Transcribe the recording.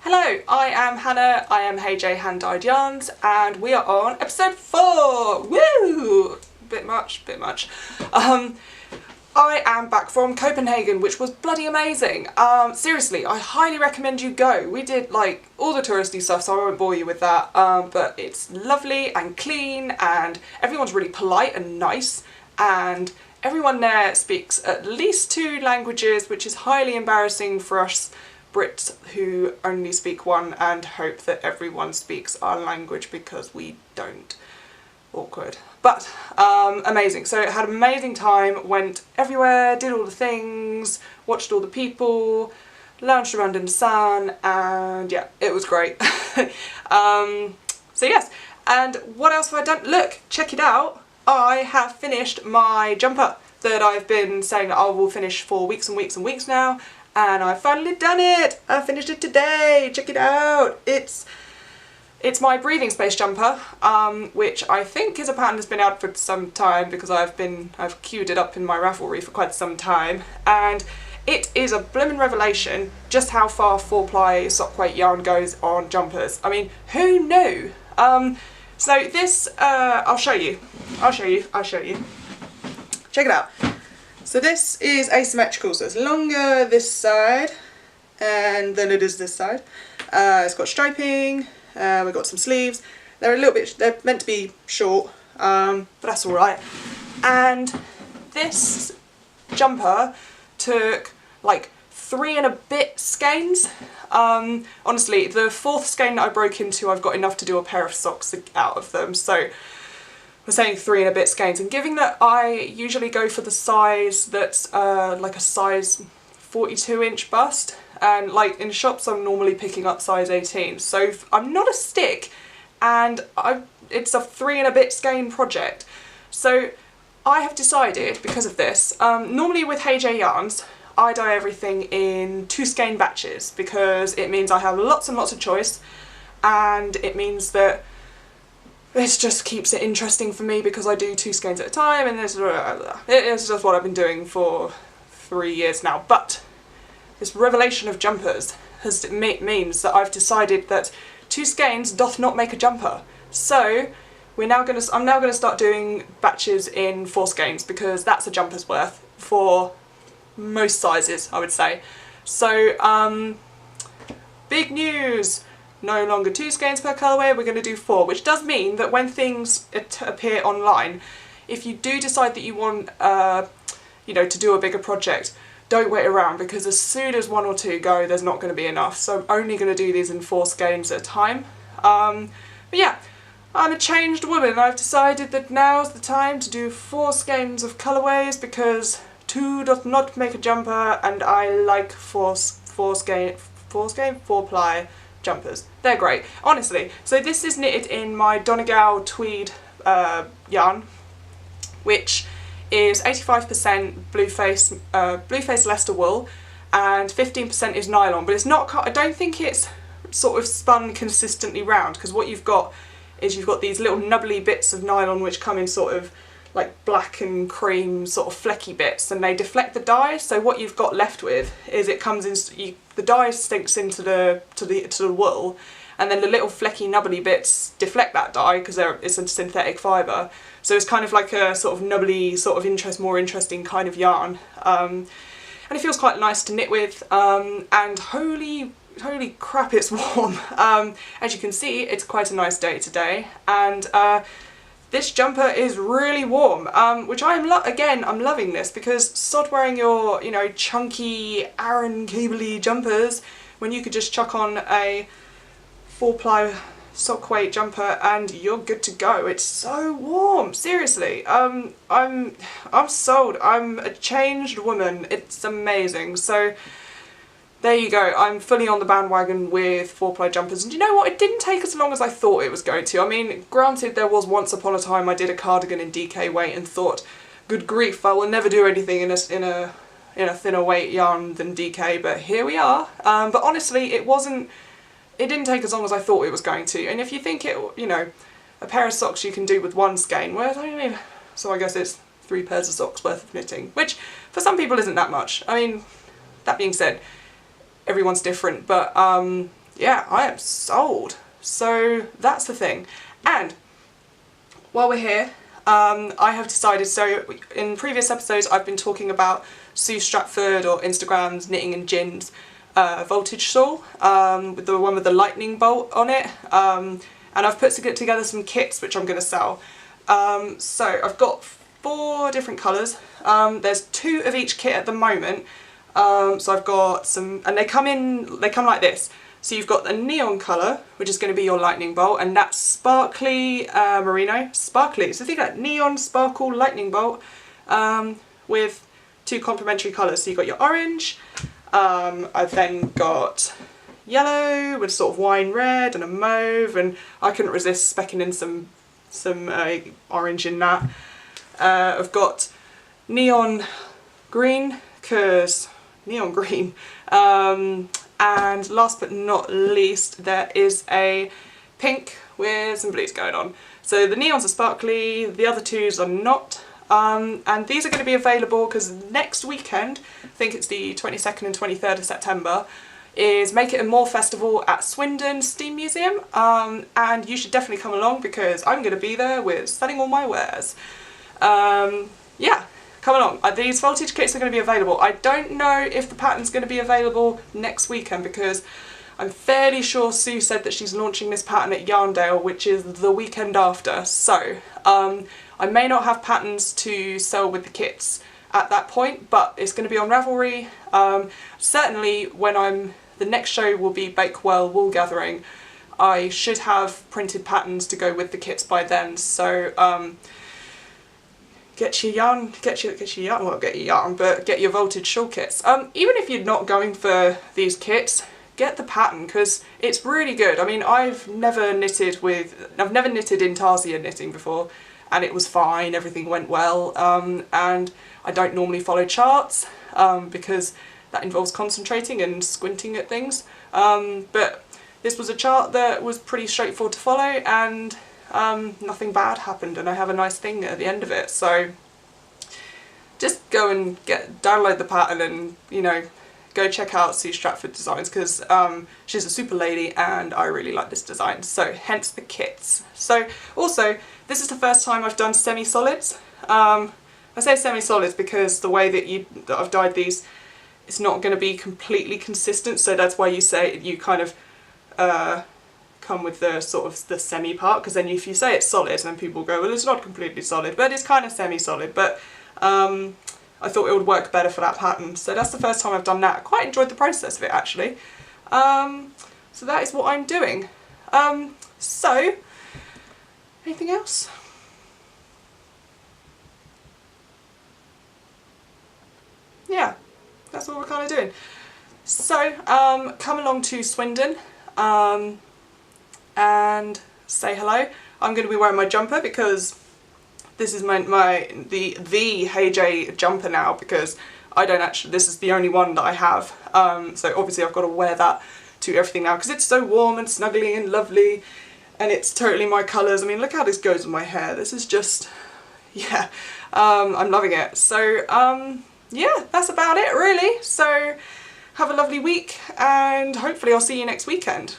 Hello, I am Hannah, I am Hey J Hand Dyed Yarns, and we are on episode 4! Woo! Bit much. I am back from Copenhagen, which was bloody amazing. Seriously, I highly recommend you go. We did like all the touristy stuff, so I won't bore you with that, but it's lovely and clean, and everyone's really polite and nice, and everyone there speaks at least 2 languages, which is highly embarrassing for us Brits who only speak one and hope that everyone speaks our language because we don't. Awkward. But amazing. So I had an amazing time, went everywhere, did all the things, watched all the people, lounged around in the sun, and yeah, it was great. So yes, and what else have I done? Look, check it out. I have finished my jumper that I've been saying that I will finish for weeks and weeks and weeks now, and I've finally done it! I finished it today! Check it out! It's my breathing space jumper, which I think is a pattern that's been out for some time because I've queued it up in my Ravelry for quite some time, and it is a bloomin' revelation just how far 4-ply sock weight yarn goes on jumpers. I mean, who knew? So this, I'll show you. Check it out. So this is asymmetrical, so it's longer this side and than it is this side. It's got striping. We've got some sleeves. They're meant to be short, but that's alright. And this jumper took like 3 and a bit skeins. Honestly, the 4th skein that I broke into, I've got enough to do a pair of socks out of them. So we're saying 3 and a bit skeins. And given that I usually go for the size that's like a size 42-inch bust, and like in shops I'm normally picking up size 18, so I'm not a stick, and it's a 3 and a bit skein project. So I have decided, because of this, normally with Hey J Yarns I dye everything in 2 skein batches because it means I have lots and lots of choice, and it means that this just keeps it interesting for me because I do 2 skeins at a time, and it's just what I've been doing for 3 years now. But this revelation of jumpers means that I've decided that 2 skeins doth not make a jumper. So I'm now going to start doing batches in 4 skeins because that's a jumper's worth for most sizes, I would say. So big news! No longer 2 skeins per colourway, we're going to do 4, which does mean that when things appear online, if you do decide that you want you know, to do a bigger project, don't wait around, because as soon as 1 or 2 go, there's not going to be enough. So I'm only going to do these in 4 skeins at a time. But yeah, I'm a changed woman. I've decided that now's the time to do 4 skeins of colourways because 2 doth not make a jumper, and I like 4-ply jumpers. They're great, honestly. So this is knitted in my Donegal tweed yarn, which is 85% Blueface Leicester wool and 15% is nylon, but it's not, I don't think it's sort of spun consistently round, because what you've got is you've got these little nubbly bits of nylon which come in sort of like black and cream sort of flecky bits, and they deflect the dye. So what you've got left with is it comes in, the dye sinks into the wool, and then the little flecky nubbly bits deflect that dye because it's a synthetic fibre. So it's kind of like a sort of nubbly, sort of more interesting kind of yarn. And it feels quite nice to knit with, and holy crap, it's warm. As you can see, it's quite a nice day today, and this jumper is really warm, which I'm loving this, because sod wearing your, you know, chunky Aran cable-y jumpers when you could just chuck on a 4-ply sock weight jumper and you're good to go. It's so warm, seriously. I'm sold. I'm a changed woman. It's amazing. So there you go. I'm fully on the bandwagon with 4-ply jumpers, and you know what? It didn't take as long as I thought it was going to. I mean, granted, there was once upon a time I did a cardigan in DK weight and thought, good grief, I will never do anything in a thinner weight yarn than DK, but here we are. But honestly, it didn't take as long as I thought it was going to. And if you think you know, a pair of socks you can do with 1 skein, well, I mean, so I guess it's 3 pairs of socks worth of knitting, which for some people isn't that much. I mean, that being said, everyone's different, but yeah, I am sold. So that's the thing. And while we're here, I have decided, so in previous episodes I've been talking about Sue Stratford, or Instagram's Knitting and Gin's voltage shawl, with the one with the lightning bolt on it, and I've put together some kits which I'm going to sell. So I've got 4 different colours. There's 2 of each kit at the moment. So I've got some, and they come like this. So you've got the neon colour, which is going to be your lightning bolt, and that's sparkly merino. Sparkly, so think like neon, sparkle, lightning bolt, with 2 complementary colours. So you've got your orange, I've then got yellow with sort of wine red and a mauve, and I couldn't resist specking in some orange in that. I've got neon green, because neon green, and last but not least there is a pink with some blues going on. So the neons are sparkly, the other 2s are not, and these are going to be available because next weekend, I think it's the 22nd and 23rd of September, is Make It and More Festival at Swindon Steam Museum, and you should definitely come along because I'm going to be there with selling all my wares. Yeah, come along. These voltage kits are going to be available. I don't know if the pattern's going to be available next weekend because I'm fairly sure Sue said that she's launching this pattern at Yarndale, which is the weekend after, so I may not have patterns to sell with the kits at that point, but it's going to be on Ravelry. Certainly when the next show will be Bakewell Wool Gathering, I should have printed patterns to go with the kits by then, so get your yarn, well, get your yarn, but get your voltage shawl kits. Even if you're not going for these kits, get the pattern because it's really good. I mean, I've never knitted intarsia knitting before, and it was fine, everything went well, and I don't normally follow charts because that involves concentrating and squinting at things, but this was a chart that was pretty straightforward to follow, and nothing bad happened, and I have a nice thing at the end of it. So just go and download the pattern and, you know, go check out Sue Stratford Designs because she's a super lady and I really like this design, so hence the kits. So also, this is the first time I've done semi-solids. I say semi-solids because the way that I've dyed these, it's not going to be completely consistent, so that's why you kind of come with the sort of the semi part, because then if you say it's solid then people go, well, it's not completely solid, but it's kind of semi-solid, but I thought it would work better for that pattern, so that's the first time I've done that. I quite enjoyed the process of it actually. So that is what I'm doing. So anything else? Yeah, that's what we're kind of doing. So come along to Swindon and say hello. I'm going to be wearing my jumper because this is the Hey J jumper now, because I don't actually, this is the only one that I have, so obviously I've got to wear that to everything now because it's so warm and snuggly and lovely, and it's totally my colours. I mean, look how this goes with my hair. This is just, yeah, I'm loving it. So yeah, that's about it really. So have a lovely week and hopefully I'll see you next weekend.